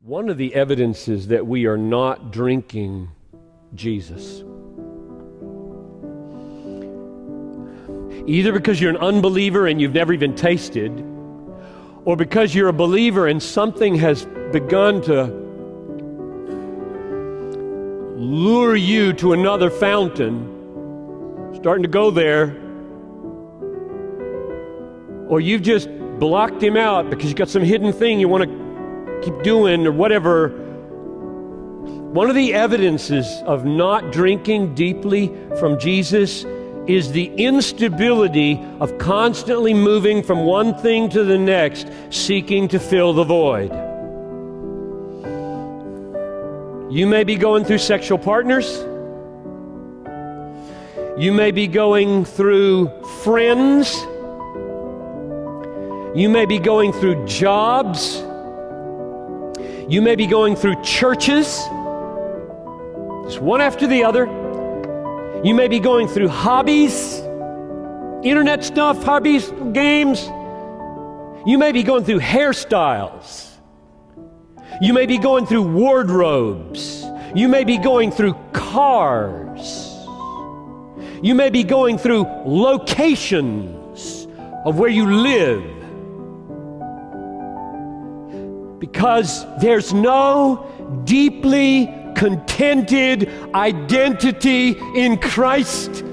One of the evidences that we are not drinking Jesus, either because you're an unbeliever and you've never even tasted, or because you're a believer and something has begun to lure you to another fountain, starting to go there, or you've just blocked him out because you've got some hidden thing you want to keep doing or whatever. One of the evidences of not drinking deeply from Jesus is the instability of constantly moving from one thing to the next, seeking to fill the void. You may be going through sexual partners. You may be going through friends. You may be going through jobs. You may be going through churches. Just one after the other. You may be going through hobbies, internet stuff, hobbies, games. You may be going through hairstyles. You may be going through wardrobes. You may be going through cars. You may be going through locations of where you live. Because there's no deeply contented identity in Christ.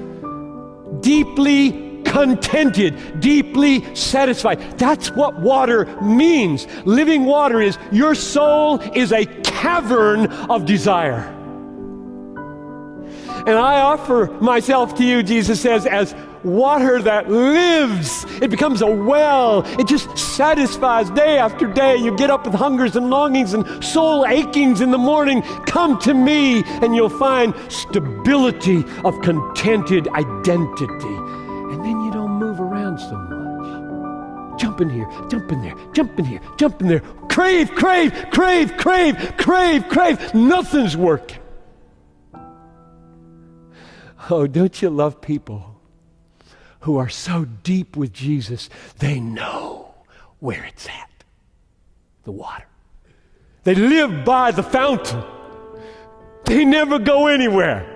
Deeply contented, deeply satisfied. That's what water means. Living water is your soul is a cavern of desire. And I offer myself to you, Jesus says, as water that lives. It becomes a well. It just satisfies day after day. You get up with hungers and longings and soul achings in the morning. Come to me and you'll find stability of contented identity. And then you don't move around so much. Jump in here, jump in there, jump in here, jump in there. Crave, crave, crave, crave, crave, crave. Nothing's working. Oh, don't you love people who are so deep with Jesus, they know where it's at, the water. They live by the fountain. They never go anywhere.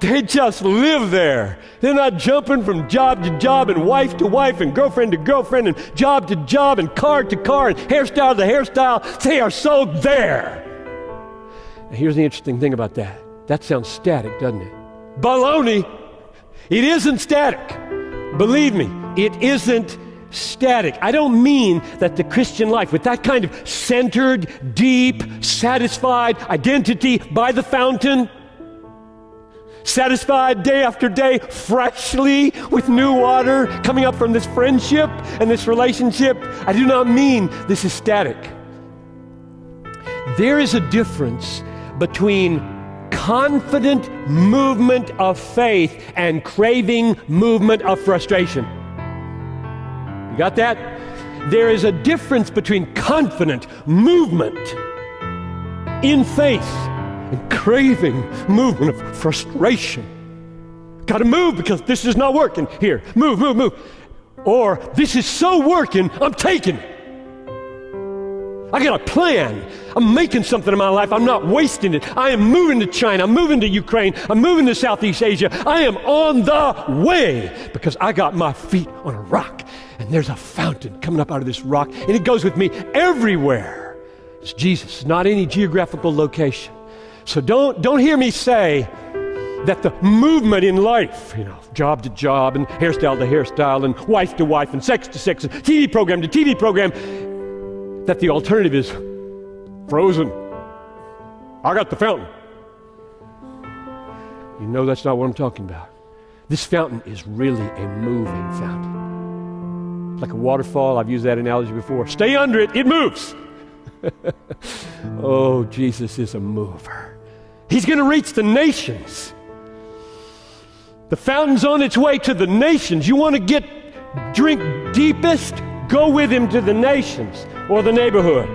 They just live there. They're not jumping from job to job and wife to wife and girlfriend to girlfriend and job to job and car to car and hairstyle to hairstyle. They are so there. Now, here's the interesting thing about that. That sounds static, doesn't it? Baloney. It isn't static. Believe me, it isn't static. I don't mean that the Christian life, with that kind of centered, deep, satisfied identity by the fountain, satisfied day after day, freshly with new water coming up from this friendship and this relationship, I do not mean this is static. There is a difference between confident movement of faith and craving movement of frustration. You got that? There is a difference between confident movement in faith and craving movement of frustration. Got to move because this is not working. Here, move, move, move. Or this is so working, I'm taking it. I got a plan. I'm making something in my life. I'm not wasting it. I am moving to China. I'm moving to Ukraine. I'm moving to Southeast Asia. I am on the way because I got my feet on a rock. And there's a fountain coming up out of this rock. And it goes with me everywhere. It's Jesus, not any geographical location. So don't hear me say that the movement in life, job to job and hairstyle to hairstyle and wife to wife and sex to sex and TV program to TV program, that the alternative is frozen. I got the fountain. You know that's not what I'm talking about. This fountain is really a moving fountain. It's like a waterfall. I've used that analogy before. Stay under it, it moves. Oh, Jesus is a mover. He's going to reach the nations. The fountain's on its way to the nations. You want to drink deepest? Go with him to the nations or the neighborhood.